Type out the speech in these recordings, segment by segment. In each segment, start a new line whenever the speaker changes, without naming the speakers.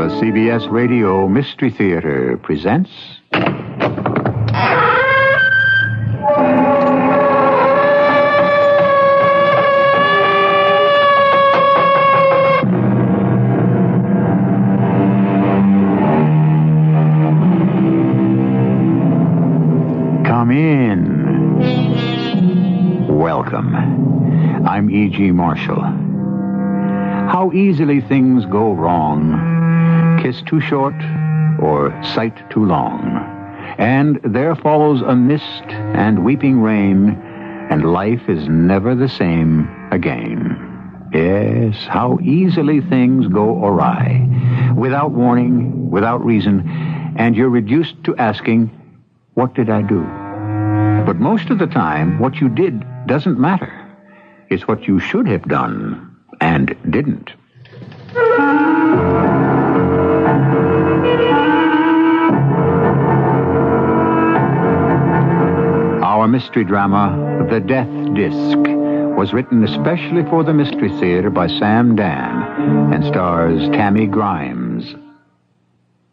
The CBS Radio Mystery Theater presents... Come in. Welcome. I'm E.G. Marshall. How easily things go wrong. Kiss too short or sight too long. And there follows a mist and weeping rain, and life is never the same again. Yes, how easily things go awry. Without warning, without reason, and you're reduced to asking, what did I do? But most of the time, what you did doesn't matter. It's what you should have done and didn't. Our mystery drama, The Death Disc, was written especially for the Mystery Theater by Sam Dan and stars Tammy Grimes.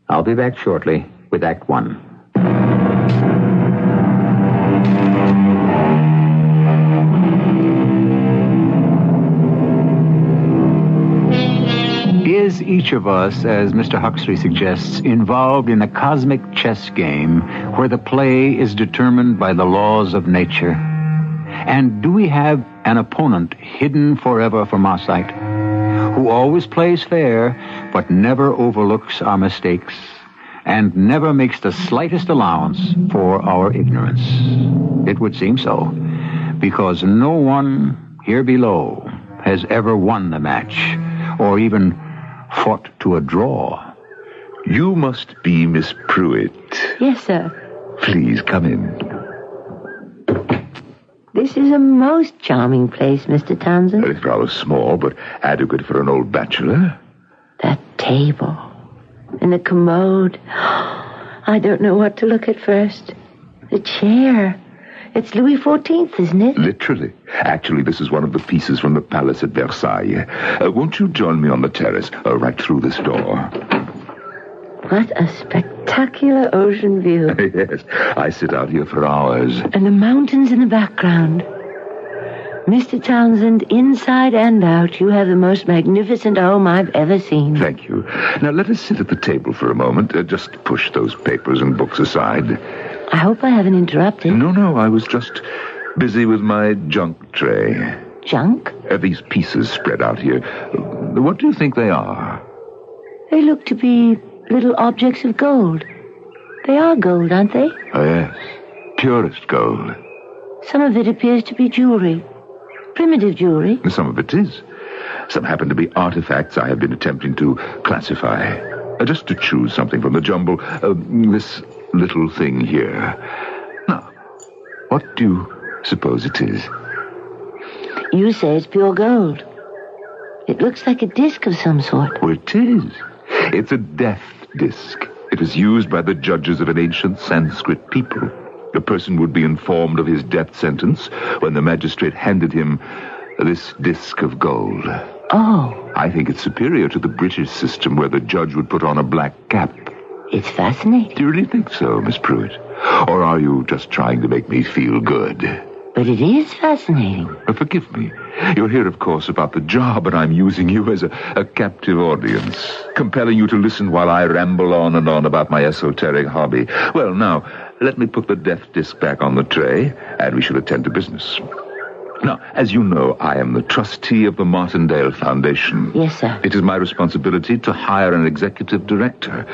I'll be back shortly with Act One. Is each of us, as Mr. Huxley suggests, involved in a cosmic chess game where the play is determined by the laws of nature? And do we have an opponent hidden forever from our sight, who always plays fair but never overlooks our mistakes and never makes the slightest allowance for our ignorance? It would seem so, because no one here below has ever won the match or even fought to a draw.
You must be Miss Pruitt.
Yes, sir.
Please come in.
This is a most charming place, Mr. Townsend.
It's rather small, but adequate for an old bachelor.
That table and the commode. I don't know what to look at first. The chair. It's Louis XIV, isn't it?
Literally. Actually, this is one of the pieces from the palace at Versailles. Won't you join me on the terrace, right through this door?
What a spectacular ocean view.
Yes, I sit out here for hours.
And the mountains in the background. Mr. Townsend, inside and out, you have the most magnificent home I've ever seen.
Thank you. Now, let us sit at the table for a moment. Just push those papers and books aside.
I hope I haven't interrupted.
No, I was just busy with my junk tray.
Junk?
These pieces spread out here. What do you think they are?
They look to be little objects of gold. They are gold, aren't they?
Oh, yes. Purest gold.
Some of it appears to be jewelry. Primitive jewelry.
Some of it is. Some happen to be artifacts I have been attempting to classify. Just to choose something from the jumble. This little thing here. Now, what do you suppose it is?
You say it's pure gold. It looks like a disc of some sort.
Well, it is. It's a death disc. It was used by the judges of an ancient Sanskrit people. The person would be informed of his death sentence when the magistrate handed him this disc of gold.
Oh.
I think it's superior to the British system where the judge would put on a black cap.
It's fascinating.
Do you really think so, Miss Pruitt? Or are you just trying to make me feel good?
But it is fascinating.
Forgive me. You're here, of course, about the job, and I'm using you as a captive audience, compelling you to listen while I ramble on and on about my esoteric hobby. Well, now, let me put the death disc back on the tray, and we shall attend to business. Now, as you know, I am the trustee of the Martindale Foundation.
Yes, sir.
It is my responsibility to hire an executive director.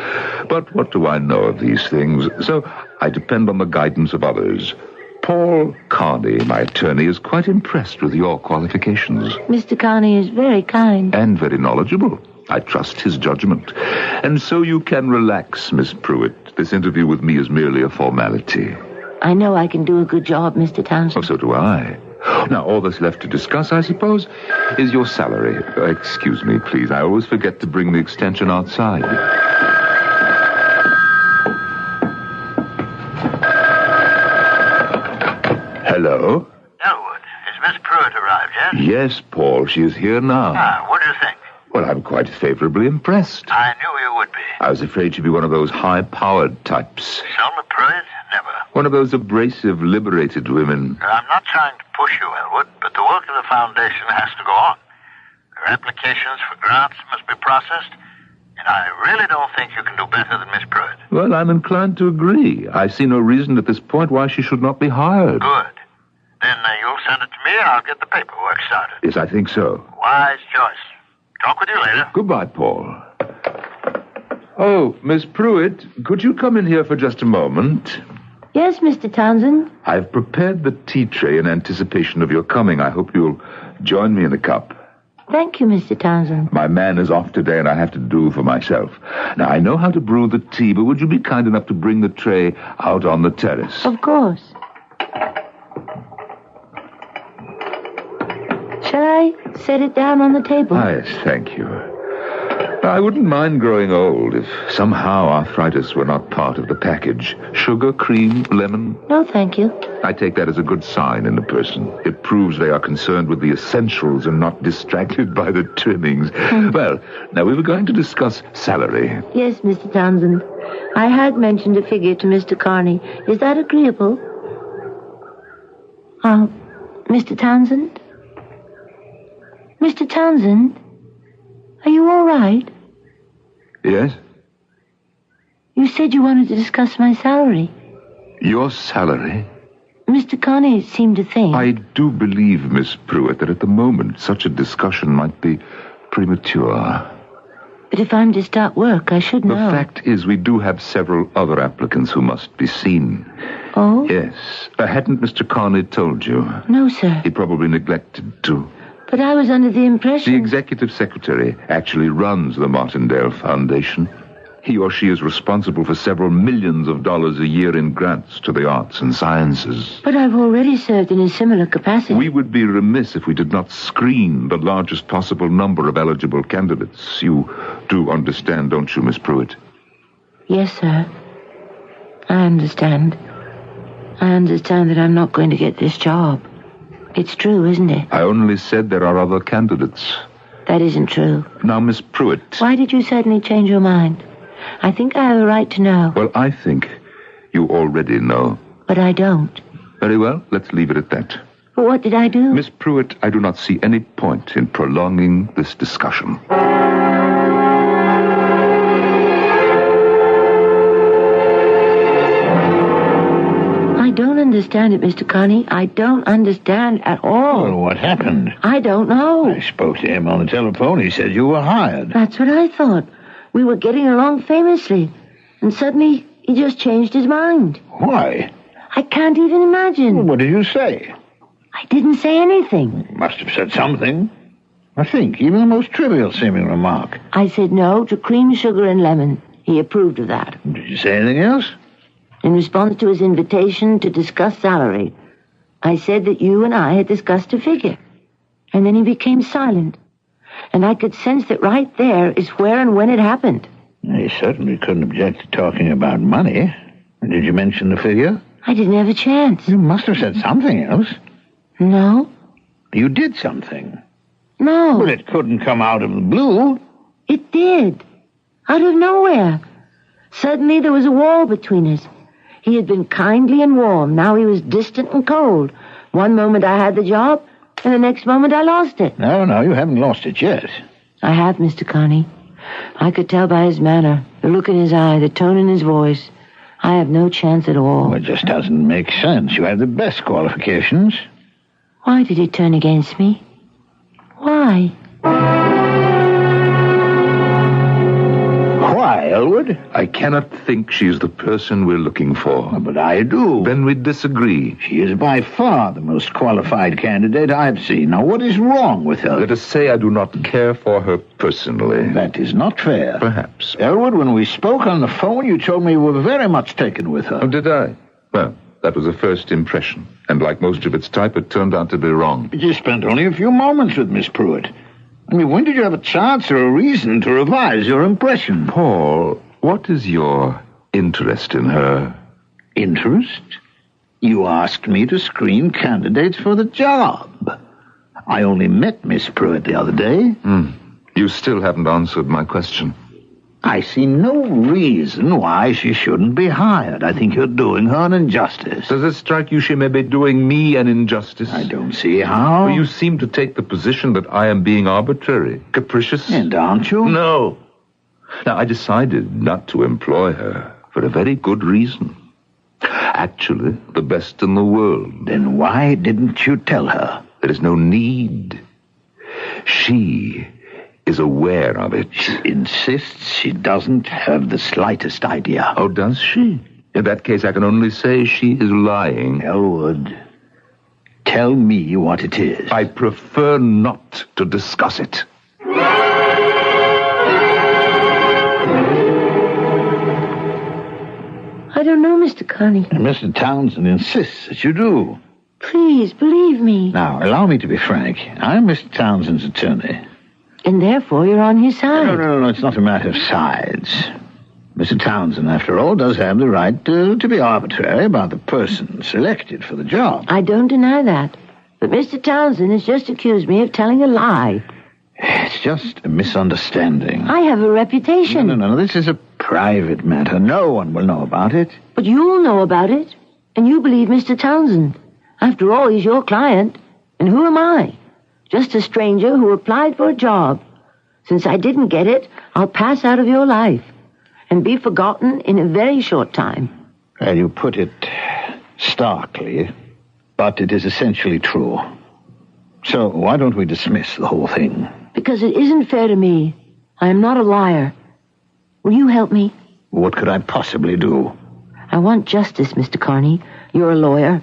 But what do I know of these things? So I depend on the guidance of others. Paul Carney, my attorney, is quite impressed with your qualifications.
Mr. Carney is very kind.
And very knowledgeable. I trust his judgment. And so you can relax, Miss Pruitt. This interview with me is merely a formality.
I know I can do a good job, Mr. Townsend.
Oh, so do I. Now, all that's left to discuss, I suppose, is your salary. Excuse me, please. I always forget to bring the extension outside. Hello?
Elwood, is Miss Pruitt arrived yet?
Yes, Paul. She is here now.
What do you think?
Well, I'm quite favorably impressed.
I knew you would be.
I was afraid she'd be one of those high-powered types.
Selma Pruitt? Never.
One of those abrasive, liberated women.
I'm not trying to push you, Elwood, but the work of the foundation has to go on. Their applications for grants must be processed, and I really don't think you can do better than Miss Pruitt.
Well, I'm inclined to agree. I see no reason at this point why she should not be hired.
Good. Then you'll send it to me, and I'll get the paperwork started.
Yes, I think so.
Wise choice. Talk with you later.
Goodbye, Paul. Oh, Miss Pruitt, could you come in here for just a moment?
Yes, Mr. Townsend.
I've prepared the tea tray in anticipation of your coming. I hope you'll join me in a cup.
Thank you, Mr. Townsend.
My man is off today, and I have to do for myself. Now, I know how to brew the tea, but would you be kind enough to bring the tray out on the terrace?
Of course. Shall I set it down on the table?
Yes, thank you. I wouldn't mind growing old if somehow arthritis were not part of the package. Sugar, cream, lemon.
No, thank you.
I take that as a good sign in a person. It proves they are concerned with the essentials and not distracted by the trimmings. Well, now we were going to discuss salary.
Yes, Mr. Townsend. I had mentioned a figure to Mr. Carney. Is that agreeable? Mr. Townsend? Mr. Townsend? Are you all right?
Yes?
You said you wanted to discuss my salary.
Your salary?
Mr. Carney seemed to think...
I do believe, Miss Pruitt, that at the moment such a discussion might be premature.
But if I'm to start work, I should know.
The fact is, we do have several other applicants who must be seen.
Oh?
Yes. Hadn't Mr. Carney told you?
No, sir.
He probably neglected to.
But I was under the impression...
The executive secretary actually runs the Martindale Foundation. He or she is responsible for several millions of dollars a year in grants to the arts and sciences.
But I've already served in a similar capacity.
We would be remiss if we did not screen the largest possible number of eligible candidates. You do understand, don't you, Miss Pruitt?
Yes, sir. I understand. I understand that I'm not going to get this job. It's true, isn't it?
I only said there are other candidates.
That isn't true.
Now, Miss Pruitt...
Why did you suddenly change your mind? I think I have a right to know.
Well, I think you already know.
But I don't.
Very well, let's leave it at that.
But what did I do?
Miss Pruitt, I do not see any point in prolonging this discussion.
I don't understand it, Mr. Carney. I don't understand at all.
Well, what happened?
I don't know.
I spoke to him on the telephone. He said you were hired.
That's what I thought. We were getting along famously. And suddenly, he just changed his mind.
Why?
I can't even imagine.
Well, what did you say?
I didn't say anything.
You must have said something. I think, even the most trivial-seeming remark.
I said no to cream, sugar, and lemon. He approved of that.
Did you say anything else?
In response to his invitation to discuss salary, I said that you and I had discussed a figure. And then he became silent. And I could sense that right there is where and when it happened.
He certainly couldn't object to talking about money. Did you mention the figure?
I didn't have a chance.
You must have said something else.
No.
You did something.
No.
But it couldn't come out of the blue.
It did. Out of nowhere. Suddenly there was a wall between us. He had been kindly and warm. Now he was distant and cold. One moment I had the job, and the next moment I lost it.
No, you haven't lost it yet.
I have, Mr. Carney. I could tell by his manner, the look in his eye, the tone in his voice. I have no chance at all.
Well, it just doesn't make sense. You have the best qualifications.
Why did he turn against me? Why?
Why, Elwood?
I cannot think she is the person we're looking for.
But I do.
Then we disagree.
She is by far the most qualified candidate I've seen. Now, what is wrong with her?
Let us say I do not care for her personally.
That is not fair.
Perhaps.
Elwood, when we spoke on the phone, you told me you were very much taken with her.
Oh, did I? Well, that was a first impression. And like most of its type, it turned out to be wrong.
But you spent only a few moments with Miss Pruitt. I mean, when did you have a chance or a reason to revise your impression?
Paul, what is your interest in her?
Interest? You asked me to screen candidates for the job. I only met Miss Pruitt the other day.
You still haven't answered my question.
I see no reason why she shouldn't be hired. I think you're doing her an injustice.
Does it strike you she may be doing me an injustice?
I don't see how.
Well, you seem to take the position that I am being arbitrary, capricious.
And aren't you?
No. Now, I decided not to employ her for a very good reason. Actually, the best in the world.
Then why didn't you tell her?
There is no need. She is aware of it.
She insists she doesn't have the slightest idea.
Oh, does she? In that case, I can only say she is lying.
Elwood, tell me what it is.
I prefer not to discuss it.
I don't know, Mr. Carney.
And Mr. Townsend insists that you do.
Please, believe me.
Now, allow me to be frank. I'm Mr. Townsend's attorney.
And therefore you're on his side.
No, it's not a matter of sides. Mr. Townsend, after all, does have the right to be arbitrary about the person selected for the job.
I don't deny that. But Mr. Townsend has just accused me of telling a lie.
It's just a misunderstanding.
I have a reputation.
No. This is a private matter. No one will know about it.
But you'll know about it. And you believe Mr. Townsend. After all, he's your client. And who am I? Just a stranger who applied for a job. Since I didn't get it, I'll pass out of your life and be forgotten in a very short time.
Well, you put it starkly, but it is essentially true. So why don't we dismiss the whole thing?
Because it isn't fair to me. I am not a liar. Will you help me?
What could I possibly do?
I want justice, Mr. Carney. You're a lawyer.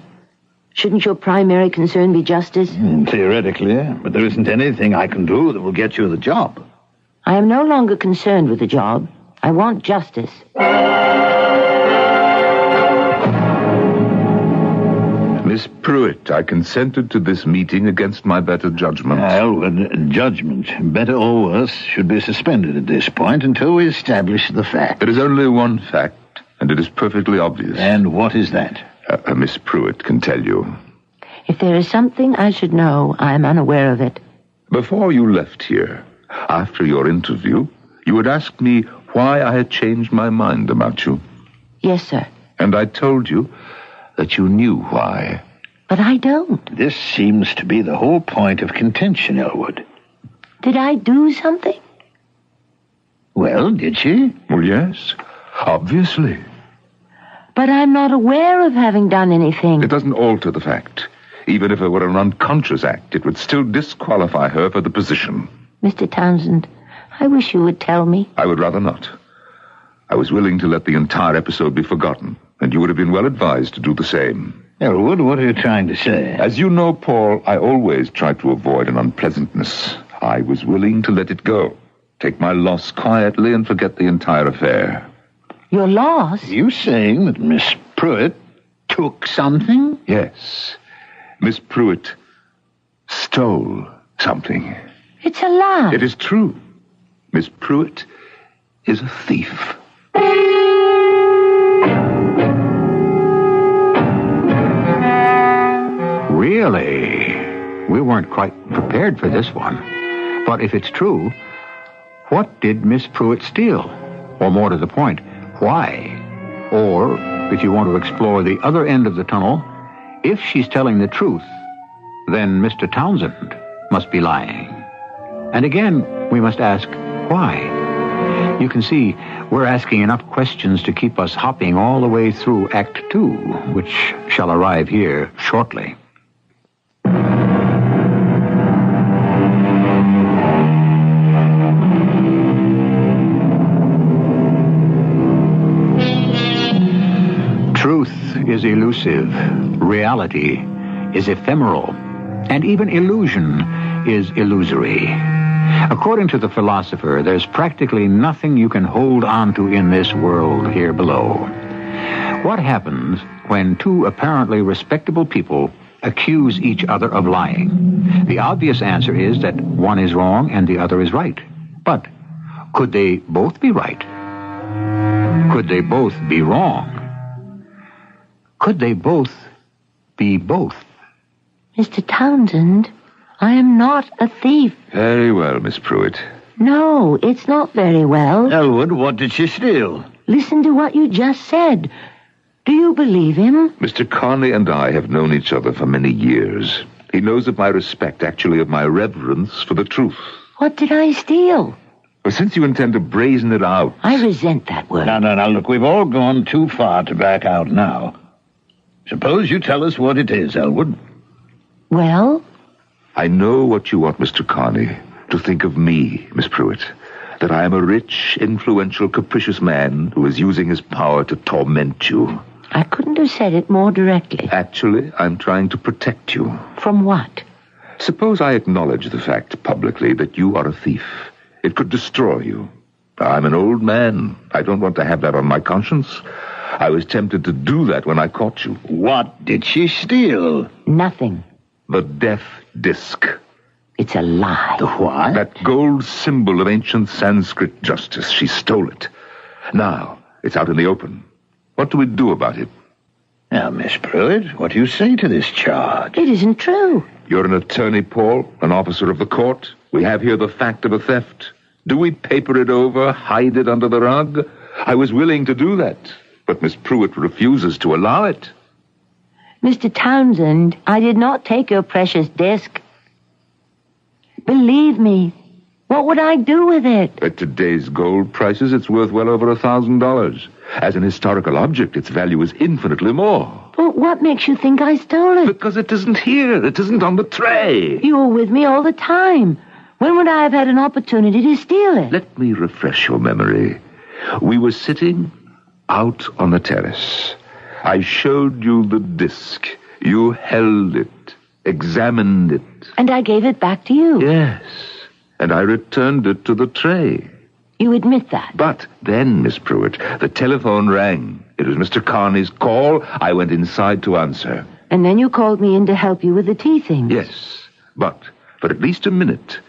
Shouldn't your primary concern be justice?
Theoretically, but there isn't anything I can do that will get you the job.
I am no longer concerned with the job. I want justice.
Miss Pruitt, I consented to this meeting against my better judgment.
Elwood, judgment, better or worse, should be suspended at this point until we establish the fact.
There is only one fact, and it is perfectly obvious.
And what is that?
Miss Pruitt can tell you.
If there is something I should know, I am unaware of it.
Before you left here, after your interview, you had asked me why I had changed my mind about you.
Yes, sir.
And I told you that you knew why.
But I don't.
This seems to be the whole point of contention, Elwood.
Did I do something?
Well, did she?
Well, yes, obviously.
But I'm not aware of having done anything.
It doesn't alter the fact. Even if it were an unconscious act, it would still disqualify her for the position.
Mr. Townsend, I wish you would tell me.
I would rather not. I was willing to let the entire episode be forgotten, and you would have been well advised to do the same.
Elwood, what are you trying to say?
As you know, Paul, I always try to avoid an unpleasantness. I was willing to let it go, take my loss quietly, and forget the entire affair.
Your loss?
Are you saying that Miss Pruitt took something?
Yes. Miss Pruitt stole something.
It's a lie.
It is true. Miss Pruitt is a thief.
Really? We weren't quite prepared for this one. But if it's true, what did Miss Pruitt steal? Or more to the point, why? Or, if you want to explore the other end of the tunnel, if she's telling the truth, then Mr. Townsend must be lying. And again, we must ask, why? You can see we're asking enough questions to keep us hopping all the way through Act 2, which shall arrive here shortly. Truth is elusive, reality is ephemeral, and even illusion is illusory. According to the philosopher, there's practically nothing you can hold on to in this world here below. What happens when two apparently respectable people accuse each other of lying? The obvious answer is that one is wrong and the other is right. But could they both be right? Could they both be wrong? Could they both be both?
Mr. Townsend, I am not a thief.
Very well, Miss Pruitt.
No, it's not very well.
Elwood, what did she steal?
Listen to what you just said. Do you believe him?
Mr. Carney and I have known each other for many years. He knows of my respect, actually of my reverence for the truth.
What did I steal?
But since you intend to brazen it out...
I resent that word.
Now, look, we've all gone too far to back out now. Suppose you tell us what it is, Elwood.
Well?
I know what you want, Mr. Carney, to think of me, Miss Pruitt. That I am a rich, influential, capricious man who is using his power to torment you.
I couldn't have said it more directly.
Actually, I'm trying to protect you.
From what?
Suppose I acknowledge the fact publicly that you are a thief. It could destroy you. I'm an old man. I don't want to have that on my conscience. I was tempted to do that when I caught you.
What did she steal?
Nothing.
The death disc.
It's a lie.
The what?
That gold symbol of ancient Sanskrit justice. She stole it. Now, it's out in the open. What do we do about it?
Now, Miss Pruitt, what do you say to this charge?
It isn't true.
You're an attorney, Paul, an officer of the court. We have here the fact of a theft. Do we paper it over, hide it under the rug? I was willing to do that, but Miss Pruitt refuses to allow it.
Mr. Townsend, I did not take your precious disc. Believe me, what would I do with it?
At today's gold prices, it's worth well over $1,000. As an historical object, its value is infinitely more.
But what makes you think I stole it?
Because it isn't here. It isn't on the tray.
You were with me all the time. When would I have had an opportunity to steal it?
Let me refresh your memory. We were sitting out on the terrace. I showed you the disc. You held it, examined it.
And I gave it back to you.
Yes, and I returned it to the tray.
You admit that?
But then, Miss Pruitt, the telephone rang. It was Mr. Carney's call. I went inside to answer.
And then you called me in to help you with the tea things.
Yes, but for at least a minute,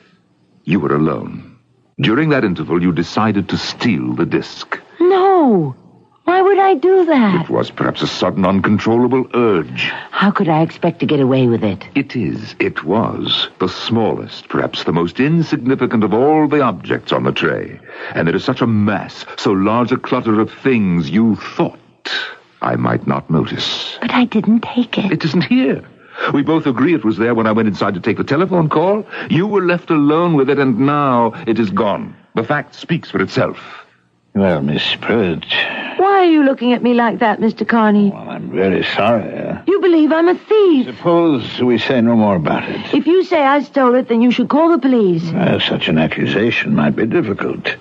you were alone. During that interval, you decided to steal the disc.
No. Why would I do that?
It was perhaps a sudden, uncontrollable urge.
How could I expect to get away with it?
It was the smallest, perhaps the most insignificant of all the objects on the tray. And it is such a mass, so large a clutter of things you thought I might not notice.
But I didn't take it.
It isn't here. We both agree it was there when I went inside to take the telephone call. You were left alone with it, and now it is gone. The fact speaks for itself.
Well, Miss Pruitt...
Why are you looking at me like that, Mr. Carney?
Well, I'm very sorry.
You believe I'm a thief.
Suppose we say no more about it.
If you say I stole it, then you should call the police.
Such an accusation might be difficult.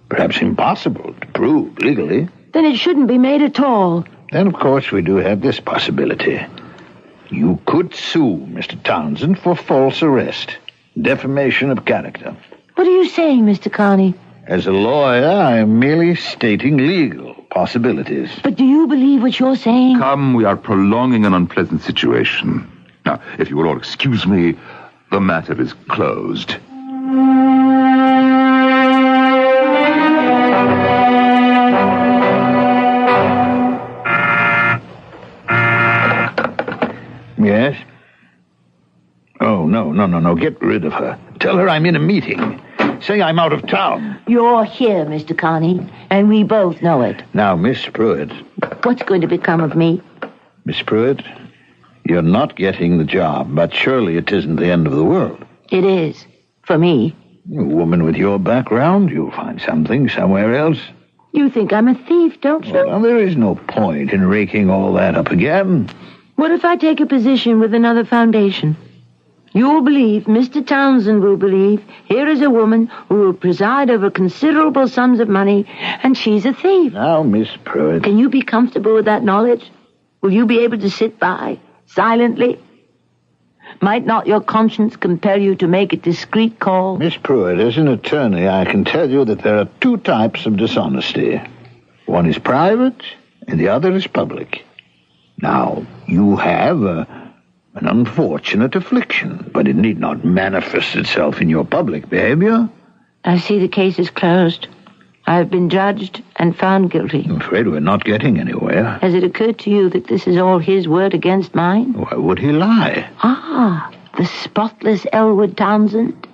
Perhaps impossible to prove legally.
Then it shouldn't be made at all.
Then, of course, we do have this possibility. You could sue Mr. Townsend for false arrest, defamation of character.
What are you saying, Mr. Carney?
As a lawyer, I am merely stating legal possibilities.
But do you believe what you're saying?
Come, we are prolonging an unpleasant situation. Now, if you will all excuse me, the matter is closed.
Yes? Oh, no. Get rid of her. Tell her I'm in a meeting. Say I'm out of town.
You're here, Mr. Carney, and we both know it.
Now, Miss Pruitt.
What's going to become of me?
Miss Pruitt, you're not getting the job, but surely it isn't the end of the world.
It is. For me.
A woman with your background, you'll find something somewhere else.
You think I'm a thief, don't you?
Well, there is no point in raking all that up again.
What if I take a position with another foundation? You'll believe, Mr. Townsend will believe, here is a woman who will preside over considerable sums of money, and she's a thief.
Now, Miss Pruitt.
Can you be comfortable with that knowledge? Will you be able to sit by, silently? Might not your conscience compel you to make a discreet call?
Miss Pruitt, as an attorney, I can tell you that there are two types of dishonesty. One is private, and the other is public. Now, you have an unfortunate affliction, but it need not manifest itself in your public behavior.
I see the case is closed. I have been judged and found guilty.
I'm afraid we're not getting anywhere.
Has it occurred to you that this is all his word against mine?
Why would he lie?
Ah, the spotless Elwood Townsend.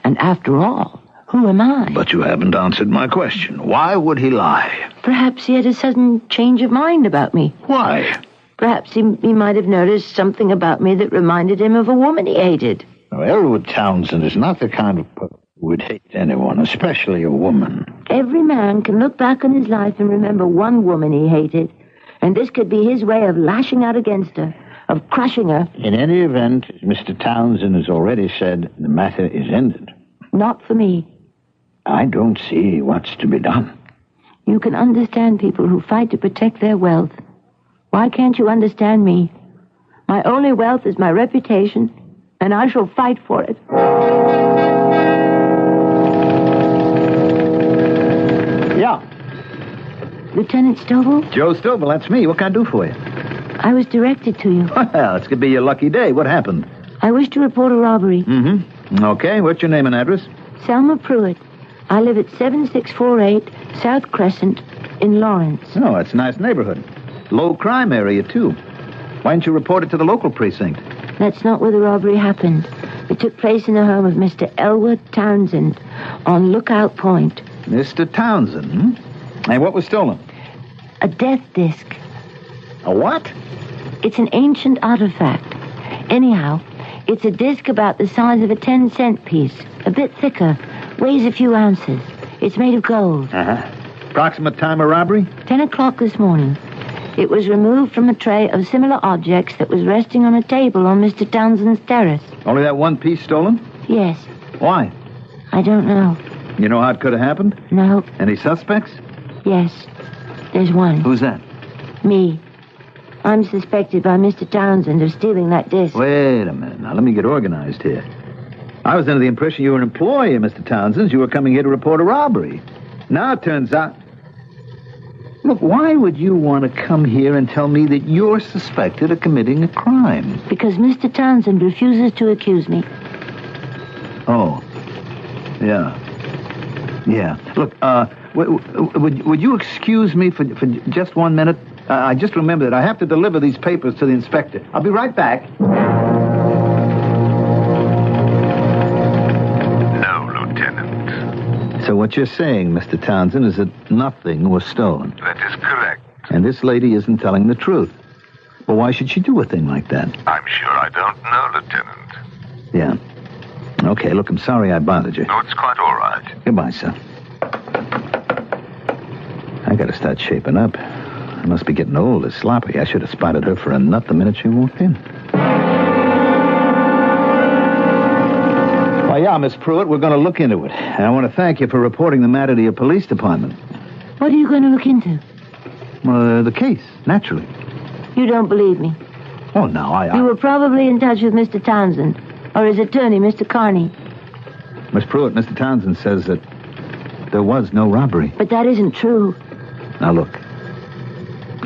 And after all, Who am I?
But you haven't answered my question. Why would he lie?
Perhaps he had a sudden change of mind about me.
Why?
Perhaps he might have noticed something about me that reminded him of a woman he hated.
Now, Elwood Townsend is not the kind of person who would hate anyone, especially a woman.
Every man can look back on his life and remember one woman he hated. And this could be his way of lashing out against her, of crushing her.
In any event, as Mr. Townsend has already said, the matter is ended.
Not for me.
I don't see what's to be done.
You can understand people who fight to protect their wealth. Why can't you understand me? My only wealth is my reputation, and I shall fight for it.
Yeah.
Lieutenant Stovall?
Joe Stovall, that's me. What can I do for you?
I was directed to you.
Well, it's going to be your lucky day. What happened?
I wish to report a robbery.
Mm-hmm. Okay, what's your name and address?
Selma Pruitt. I live at 7648 South Crescent in Lawrence.
Oh, that's a nice neighborhood. Low crime area, too. Why didn't you report it to the local precinct?
That's not where the robbery happened. It took place in the home of Mr. Elwood Townsend on Lookout Point.
Mr. Townsend, hmm? And what was stolen?
A death disc.
A what?
It's an ancient artifact. Anyhow, it's a disc about the size of a 10-cent piece. A bit thicker. Weighs a few ounces. It's made of gold.
Uh-huh. Approximate time of robbery?
10 o'clock this morning. It was removed from a tray of similar objects that was resting on a table on Mr. Townsend's terrace.
Only that one piece stolen?
Yes.
Why?
I don't know.
You know how it could have happened?
No.
Any suspects?
Yes. There's one.
Who's that?
Me. I'm suspected by Mr. Townsend of stealing that disc.
Wait a minute. Now, let me get organized here. I was under the impression you were an employee of Mr. Townsend's. You were coming here to report a robbery. Now it turns out... Look, why would you want to come here and tell me that you're suspected of committing a crime?
Because Mr. Townsend refuses to accuse me.
Oh. Yeah. Yeah. Look, would you excuse me for just 1 minute? I just remembered that I have to deliver these papers to the inspector. I'll be right back.
No, Lieutenant.
So what you're saying, Mr. Townsend, is that nothing was stolen.
That is correct.
And this lady isn't telling the truth. Well, why should she do a thing like that?
I'm sure I don't know, Lieutenant.
Yeah. Okay, look, I'm sorry I bothered you.
No, it's quite all right.
Goodbye, sir. I gotta start shaping up. I must be getting old as sloppy. I should have spotted her for a nut the minute she walked in. Well, yeah, Miss Pruitt, we're going to look into it. And I want to thank you for reporting the matter to your police department.
What are you going to look into?
Well, the case, naturally.
You don't believe me.
Oh, no,
You were probably in touch with Mr. Townsend, or his attorney, Mr. Carney.
Miss Pruitt, Mr. Townsend says that there was no robbery.
But that isn't true.
Now, look,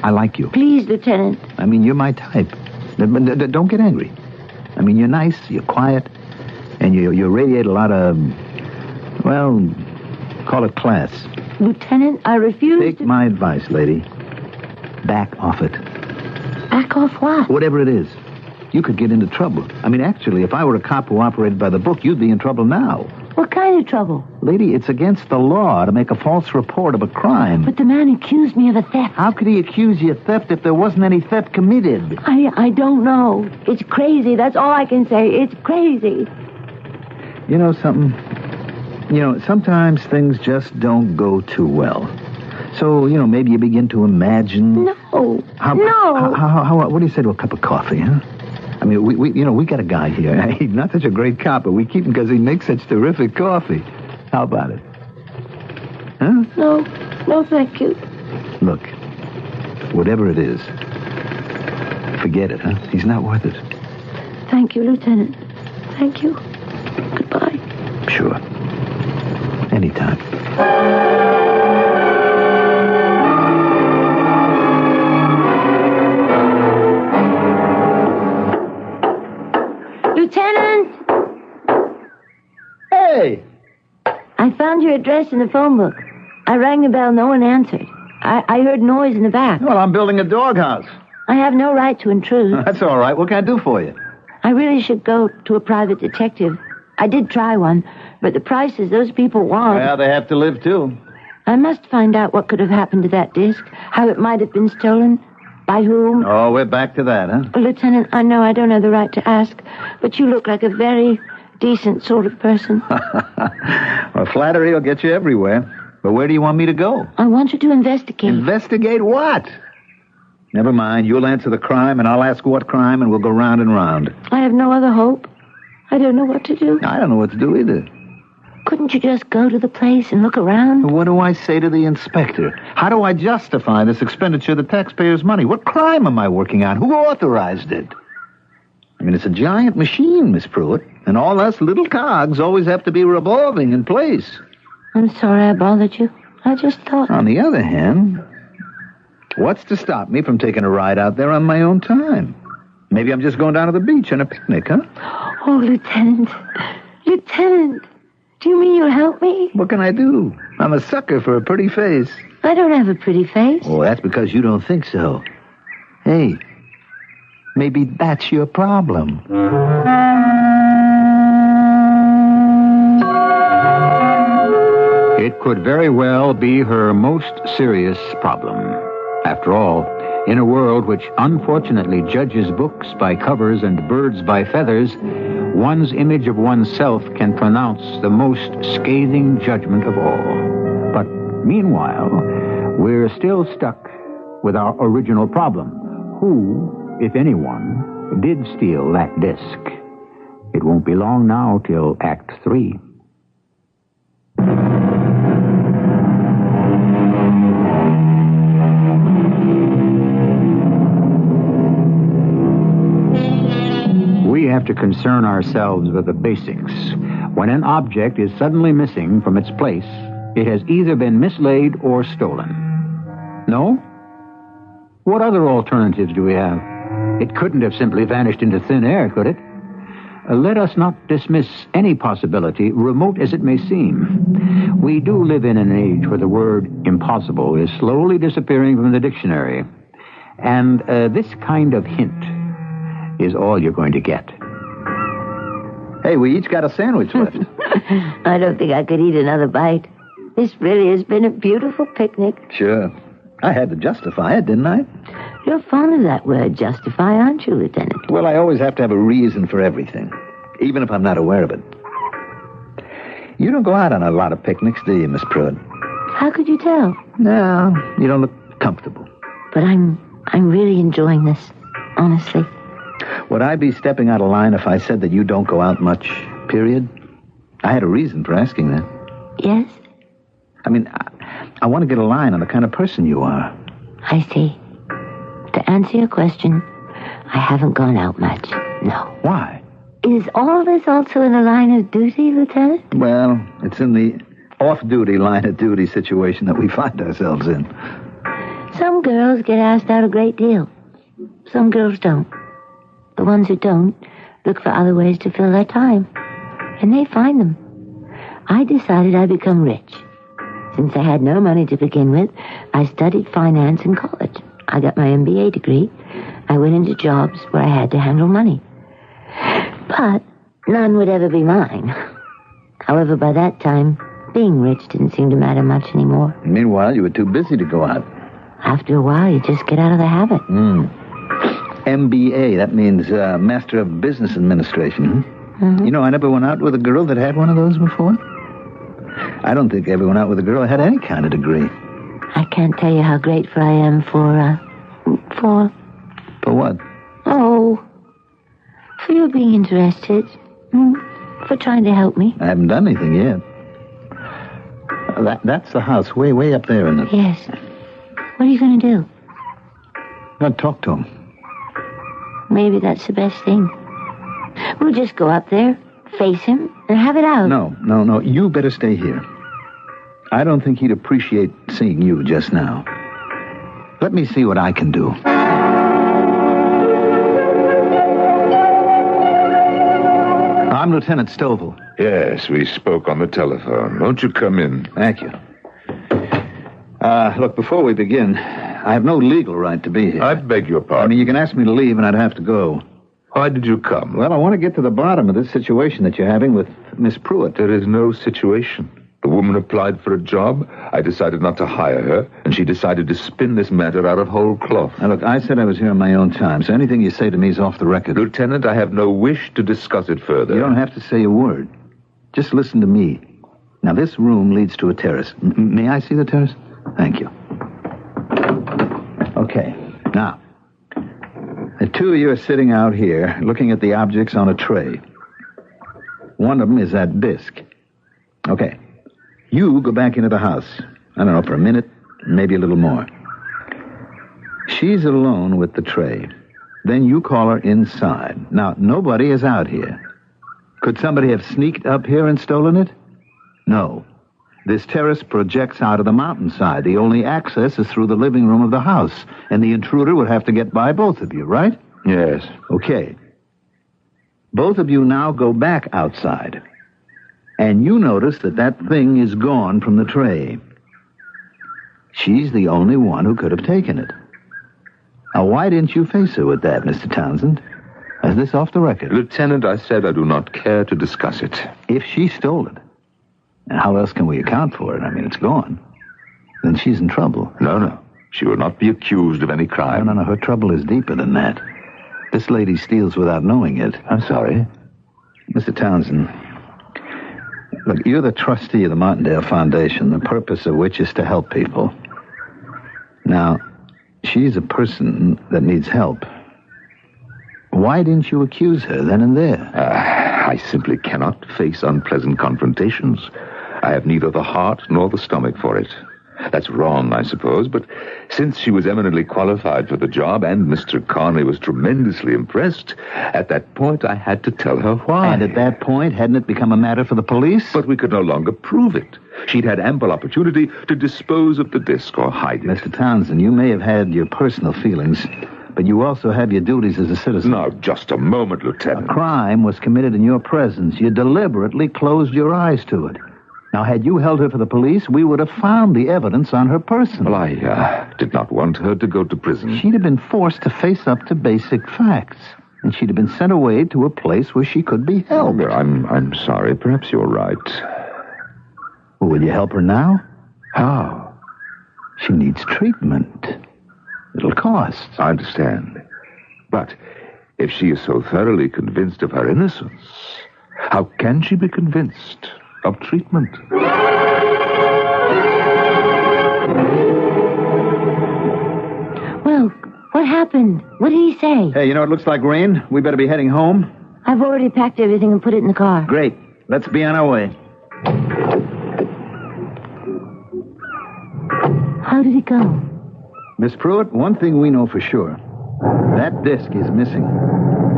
I like you.
Please, Lieutenant.
I mean, you're my type. Don't get angry. I mean, you're nice, you're quiet, and you radiate a lot of, well, call it class.
Lieutenant, I refuse
Take
to...
my advice, lady. Back off it.
Back off what?
Whatever it is. You could get into trouble. I mean, actually, if I were a cop who operated by the book, you'd be in trouble now.
What kind of trouble?
Lady, it's against the law to make a false report of a crime.
But the man accused me of a theft.
How could he accuse you of theft if there wasn't any theft committed?
I don't know. It's crazy. That's all I can say. It's crazy.
You know something? You know, sometimes things just don't go too well. So, you know, maybe you begin to imagine...
No.
No. What do you say to a cup of coffee, huh? I mean, we got a guy here. He's not such a great cop, but we keep him because he makes such terrific coffee. How about it? Huh?
No, thank you.
Look, whatever it is, forget it, huh? He's not worth it.
Thank you, Lieutenant. Thank you. Goodbye.
Sure. Anytime.
Lieutenant!
Hey!
I found your address in the phone book. I rang the bell. No one answered. I heard noise in the back.
Well, I'm building a doghouse.
I have no right to intrude.
That's all right. What can I do for you?
I really should go to a private detective. I did try one, But the prices those people want...
Well, they have to live, too.
I must find out what could have happened to that disc, how it might have been stolen, by whom.
Oh, we're back to that, huh?
Lieutenant, I know I don't have the right to ask, but you look like a very decent sort of person.
Well, flattery will get you everywhere. But where do you want me to go?
I want you to investigate.
Investigate what? Never mind. You'll answer the crime, and I'll ask what crime, and we'll go round and round.
I have no other hope. I don't know what to do.
I don't know what to do either.
Couldn't you just go to the place and look around?
What do I say to the inspector? How do I justify this expenditure of the taxpayers' money? What crime am I working on? Who authorized it? I mean, it's a giant machine, Miss Pruitt, and all us little cogs always have to be revolving in place.
I'm sorry I bothered you. I just thought...
On the other hand, what's to stop me from taking a ride out there on my own time? Maybe I'm just going down to the beach on a picnic, huh?
Oh, Lieutenant. Lieutenant. Do you mean you'll help me?
What can I do? I'm a sucker for a pretty face.
I don't have a pretty face.
Oh, that's because you don't think so. Hey, maybe that's your problem.
It could very well be her most serious problem. After all, in a world which unfortunately judges books by covers and birds by feathers, one's image of oneself can pronounce the most scathing judgment of all. But meanwhile, we're still stuck with our original problem. Who, if anyone, did steal that disc? It won't be long now till Act 3. We have to concern ourselves with the basics. When an object is suddenly missing from its place, it has either been mislaid or stolen. No? What other alternatives do we have? It couldn't have simply vanished into thin air, could it? Let us not dismiss any possibility, remote as it may seem. We do live in an age where the word impossible is slowly disappearing from the dictionary. And this kind of hint is all you're going to get.
Hey, we each got a sandwich left.
I don't think I could eat another bite. This really has been a beautiful picnic.
Sure. I had to justify it, didn't I?
You're fond of that word, justify, aren't you, Lieutenant?
Well, I always have to have a reason for everything, even if I'm not aware of it. You don't go out on a lot of picnics, do you, Miss Pruitt?
How could you tell?
No, you don't look comfortable.
But I'm really enjoying this, honestly.
Would I be stepping out of line if I said that you don't go out much, period? I had a reason for asking that.
Yes?
I mean, I want to get a line on the kind of person you are.
I see. To answer your question, I haven't gone out much, no.
Why?
Is all this also in the line of duty, Lieutenant?
Well, it's in the off-duty line of duty situation that we find ourselves in.
Some girls get asked out a great deal. Some girls don't. The ones who don't look for other ways to fill their time. And they find them. I decided I'd become rich. Since I had no money to begin with, I studied finance in college. I got my MBA degree. I went into jobs where I had to handle money. But none would ever be mine. However, by that time, being rich didn't seem to matter much anymore.
Meanwhile, you were too busy to go out.
After a while, you just get out of the habit.
MBA, that means Master of Business Administration.
Mm-hmm.
You know, I never went out with a girl that had one of those before. I don't think I ever went out with a girl that had any kind of degree.
I can't tell you how grateful I am for...
For what?
Oh, for you being interested. For trying to help me.
I haven't done anything yet. That's the house, way up there, isn't it?
Yes. What are you going to do?
I'll talk to him.
Maybe that's the best thing. We'll just go up there, face him, and have it out.
No. You better stay here. I don't think he'd appreciate seeing you just now. Let me see what I can do. I'm Lieutenant Stovall.
Yes, we spoke on the telephone. Won't you come in?
Thank you. Look, before we begin, I have no legal right to be here.
I beg your
I
pardon.
mean, you can ask me to leave and I'd have to go.
Why did you come?
Well, I want to get to the bottom of this situation that you're having with Miss Pruitt.
There is no situation. The woman applied for a job. I decided not to hire her, and she decided to spin this matter out of whole cloth.
Now, look, I said I was here on my own time, so anything you say to me is off the record.
Lieutenant, I have no wish to discuss it further.
You don't have to say a word. Just listen to me. Now, this room leads to a terrace. May I see the terrace? Thank you. Okay. Now, the two of you are sitting out here looking at the objects on a tray. One of them is that disc. Okay. You go back into the house. I don't know, for a minute, maybe a little more. She's alone with the tray. Then you call her inside. Now, nobody is out here. Could somebody have sneaked up here and stolen it? No. This terrace projects out of the mountainside. The only access is through the living room of the house, and the intruder would have to get by both of you, right?
Yes.
Okay. Both of you now go back outside. And you notice that thing is gone from the tray. She's the only one who could have taken it. Now, why didn't you face her with that, Mr. Townsend? Is this off the record?
Lieutenant, I said I do not care to discuss it.
If she stole it, and how else can we account for it? I mean, it's gone. Then she's in trouble.
No. She will not be accused of any crime.
No. Her trouble is deeper than that. This lady steals without knowing it.
I'm sorry.
Mr. Townsend, look, you're the trustee of the Martindale Foundation, the purpose of which is to help people. Now, she's a person that needs help. Why didn't you accuse her then and there?
I simply cannot face unpleasant confrontations. I have neither the heart nor the stomach for it. That's wrong, I suppose, but since she was eminently qualified for the job and Mr. Conley was tremendously impressed, at that point I had to tell her why.
And at that point, hadn't it become a matter for the police?
But we could no longer prove it. She'd had ample opportunity to dispose of the disc or hide it.
Mr. Townsend, you may have had your personal feelings, but you also have your duties as a citizen.
Now, just a moment, Lieutenant.
A crime was committed in your presence. You deliberately closed your eyes to it. Now, had you held her for the police, we would have found the evidence on her person.
Well, I did not want her to go to prison.
She'd have been forced to face up to basic facts, and she'd have been sent away to a place where she could be helped.
I'm sorry. Perhaps you're right.
Well, will you help her now?
How?
She needs treatment. It'll cost.
I understand. But if she is so thoroughly convinced of her innocence, how can she be convinced of treatment?
Well, what happened? What did he say?
Hey, it looks like rain. We better be heading home.
I've already packed everything and put it in the car.
Great. Let's be on our way.
How did it go?
Miss Pruitt, one thing we know for sure. That disc is missing.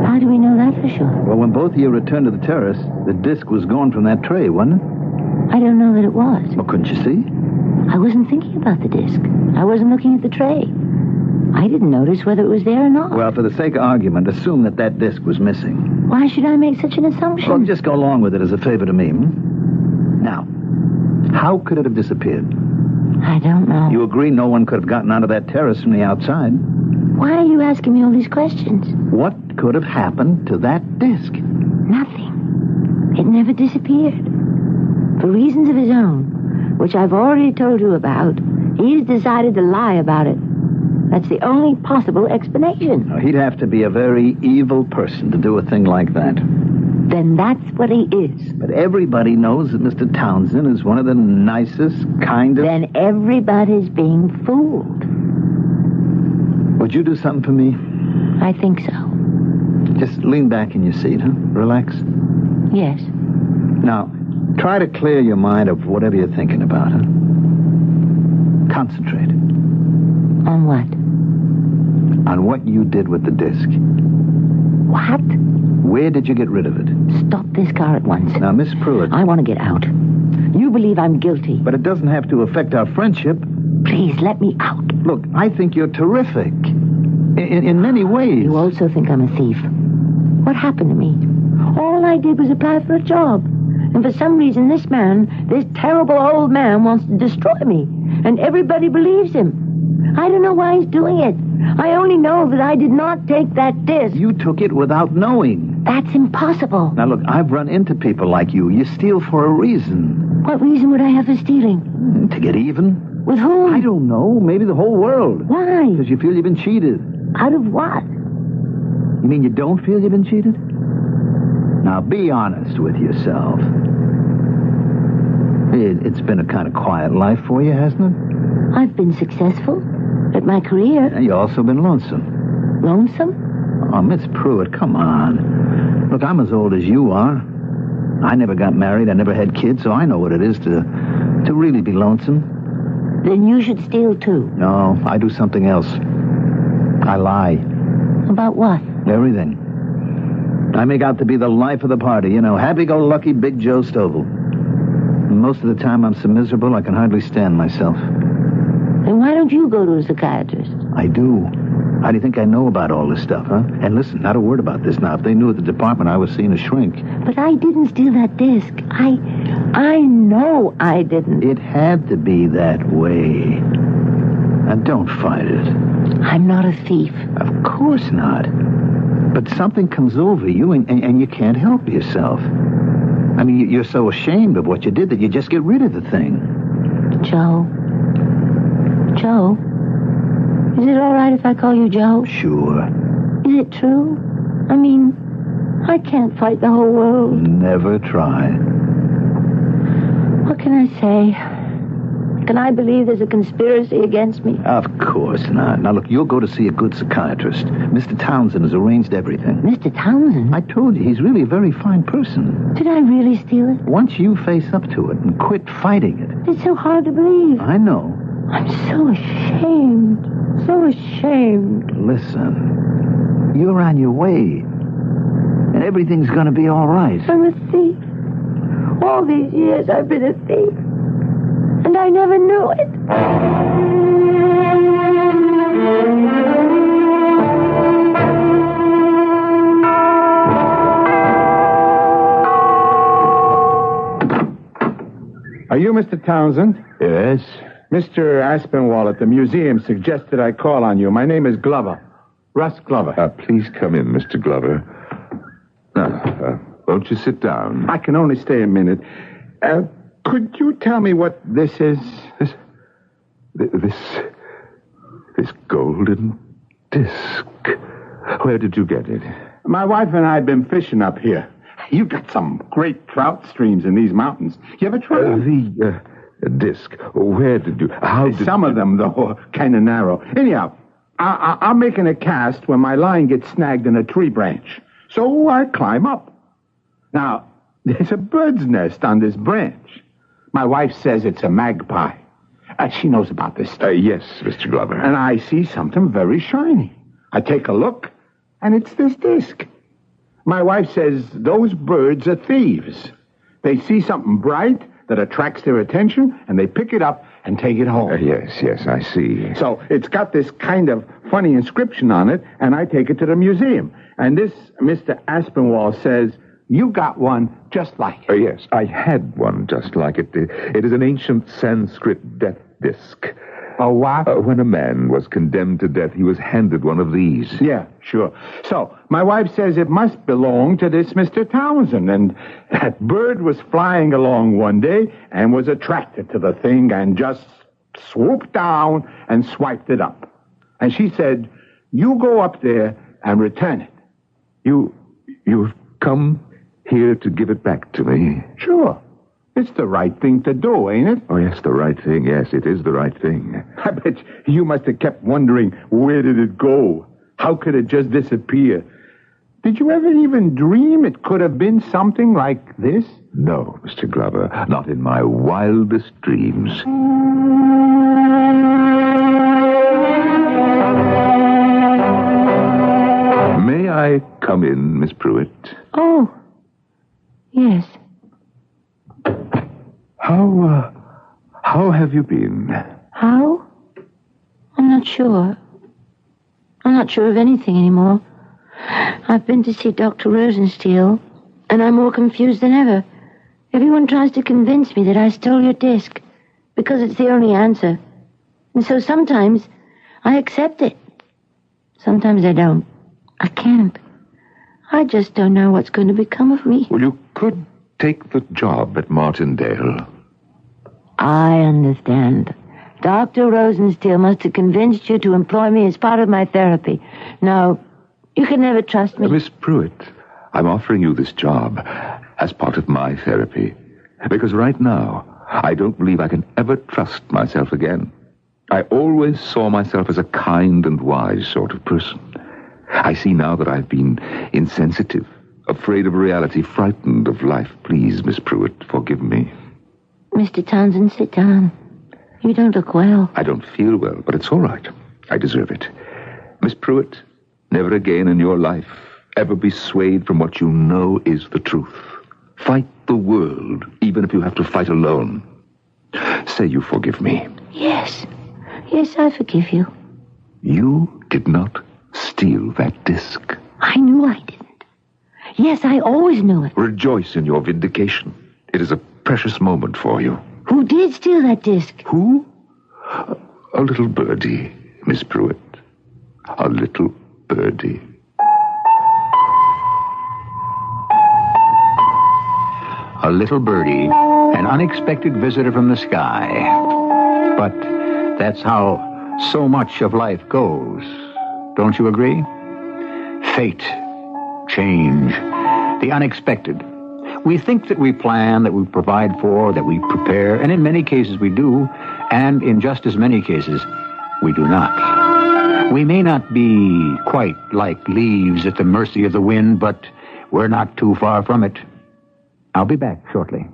How do we know that for sure?
Well, when both of you returned to the terrace, the disc was gone from that tray, wasn't it?
I don't know that it was.
Well, couldn't you see?
I wasn't thinking about the disc. I wasn't looking at the tray. I didn't notice whether it was there or not.
Well, for the sake of argument, assume that disc was missing.
Why should I make such an assumption?
Well, just go along with it as a favor to me. Now, how could it have disappeared?
I don't know.
You agree no one could have gotten onto that terrace from the outside?
Why are you asking me all these questions?
What could have happened to that disc?
Nothing. It never disappeared. For reasons of his own, which I've already told you about, he's decided to lie about it. That's the only possible explanation.
Now, he'd have to be a very evil person to do a thing like that.
Then that's what he is.
But everybody knows that Mr. Townsend is one of the nicest, kindest...
Then everybody's being fooled.
Would you do something for me?
I think so.
Just lean back in your seat, huh? Relax.
Yes.
Now, try to clear your mind of whatever you're thinking about, huh? Concentrate.
On what?
On what you did with the disc.
What?
Where did you get rid of it?
Stop this car at once.
Now, Miss Pruitt...
I want to get out. You believe I'm guilty.
But it doesn't have to affect our friendship.
Please, let me out.
Look, I think you're terrific. In many ways.
You also think I'm a thief. What happened to me? All I did was apply for a job. And for some reason, this terrible old man, wants to destroy me. And everybody believes him. I don't know why he's doing it. I only know that I did not take that disc.
You took it without knowing.
That's impossible.
Now, look, I've run into people like you. You steal for a reason.
What reason would I have for stealing?
To get even?
With whom?
I don't know. Maybe the whole world.
Why?
Because you feel you've been cheated.
Out of what?
You mean you don't feel you've been cheated? Now, be honest with yourself. It's been a kind of quiet life for you, hasn't it?
I've been successful at my career.
And you've also been lonesome.
Lonesome?
Oh, Miss Pruitt, come on. Look, I'm as old as you are. I never got married. I never had kids, so I know what it is to really be lonesome.
Then you should steal, too.
No, I do something else. I lie.
About what?
Everything. I make out to be the life of the party, happy-go-lucky Big Joe Stovall. And most of the time I'm so miserable I can hardly stand myself.
Then why don't you go to a psychiatrist?
I do. How do you think I know about all this stuff, huh? And listen, not a word about this now. If they knew at the department I was seeing a shrink.
But I didn't steal that disc. I know I didn't.
It had to be that way. Now, don't fight it.
I'm not a thief.
Of course not. But something comes over you, and you can't help yourself. I mean, you're so ashamed of what you did that you just get rid of the thing.
Joe, is it all right if I call you Joe?
Sure.
Is it true? I mean, I can't fight the whole world.
Never try.
What can I say? Can I believe there's a conspiracy against me?
Of course not. Now, look, you'll go to see a good psychiatrist. Mr. Townsend has arranged everything.
Mr. Townsend?
I told you, he's really a very fine person.
Did I really steal it?
Once you face up to it and quit fighting it.
It's so hard to believe.
I know.
I'm so ashamed. So ashamed.
Listen, you're on your way. And everything's going to be all right.
I'm a thief. All these years I've been a thief. And I never knew it.
Are you Mr. Townsend?
Yes?
Mr. Aspinwall at the museum suggested I call on you. My name is Glover. Russ Glover.
Please come in, Mr. Glover. Now, won't you sit down?
I can only stay a minute. Could you tell me what this is?
This golden disc. Where did you get it?
My wife and I have been fishing up here. You've got some great trout streams in these mountains. You ever try
the disc. Where did you... How did...
Some of them, though, are kind of narrow. Anyhow, I'm making a cast when my line gets snagged in a tree branch. So I climb up. Now, there's a bird's nest on this branch. My wife says it's a magpie. She knows about this stuff.
Yes, Mr. Glover.
And I see something very shiny. I take a look, and it's this disc. My wife says those birds are thieves. They see something bright that attracts their attention, and they pick it up and take it home.
Yes, I see.
So it's got this kind of funny inscription on it, and I take it to the museum. And this Mr. Aspinwall says, you got one just like it.
Yes, I had one just like it. It is an ancient Sanskrit death disc.
A what?
When a man was condemned to death, he was handed one of these.
Yeah, sure. So, my wife says it must belong to this Mr. Townsend, and that bird was flying along one day and was attracted to the thing and just swooped down and swiped it up. And she said, you go up there and return it.
You've come here to give it back to me?
Sure. It's the right thing to do, ain't it?
Oh, yes, the right thing. Yes, it is the right thing.
I bet you must have kept wondering, where did it go? How could it just disappear? Did you ever even dream it could have been something like this?
No, Mr. Glover, not in my wildest dreams. May I come in, Miss Pruitt?
Oh, yes.
How have you been?
How? I'm not sure. I'm not sure of anything anymore. I've been to see Dr. Rosensteel, and I'm more confused than ever. Everyone tries to convince me that I stole your disc, because it's the only answer. And so sometimes I accept it. Sometimes I don't. I can't. I just don't know what's going to become of me.
Well, you could take the job at Martindale.
I understand. Dr. Rosensteel must have convinced you to employ me as part of my therapy. No, you can never trust me.
Miss Pruitt, I'm offering you this job as part of my therapy. Because right now, I don't believe I can ever trust myself again. I always saw myself as a kind and wise sort of person. I see now that I've been insensitive, afraid of reality, frightened of life. Please, Miss Pruitt, forgive me.
Mr. Townsend, sit down. You don't look well.
I don't feel well, but it's all right. I deserve it. Miss Pruitt, never again in your life ever be swayed from what you know is the truth. Fight the world, even if you have to fight alone. Say you forgive me.
Yes. Yes, I forgive you.
You did not steal that disc.
I knew I didn't. Yes, I always knew it.
Rejoice in your vindication. It is a precious moment for you.
Who did steal that disc?
Who? A little birdie, Miss Pruitt. A little birdie.
A little birdie, an unexpected visitor from the sky. But that's how so much of life goes. Don't you agree? Fate, change, the unexpected. We think that we plan, that we provide for, that we prepare, and in many cases we do, and in just as many cases we do not. We may not be quite like leaves at the mercy of the wind, but we're not too far from it. I'll be back shortly.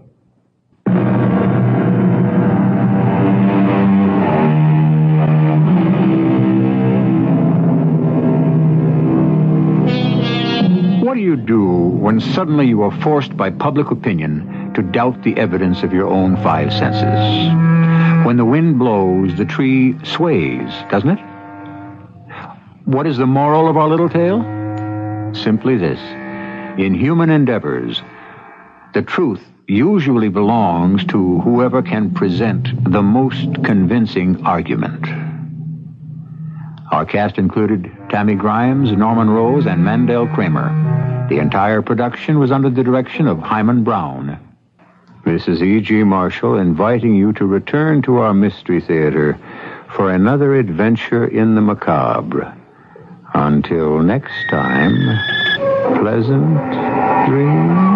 What do you do when suddenly you are forced by public opinion to doubt the evidence of your own five senses? When the wind blows, the tree sways, doesn't it? What is the moral of our little tale? Simply this. In human endeavors, the truth usually belongs to whoever can present the most convincing argument. Our cast included Tammy Grimes, Norman Rose, and Mandel Kramer. The entire production was under the direction of Hyman Brown. This is E.G. Marshall inviting you to return to our Mystery Theater for another adventure in the macabre. Until next time, pleasant dreams.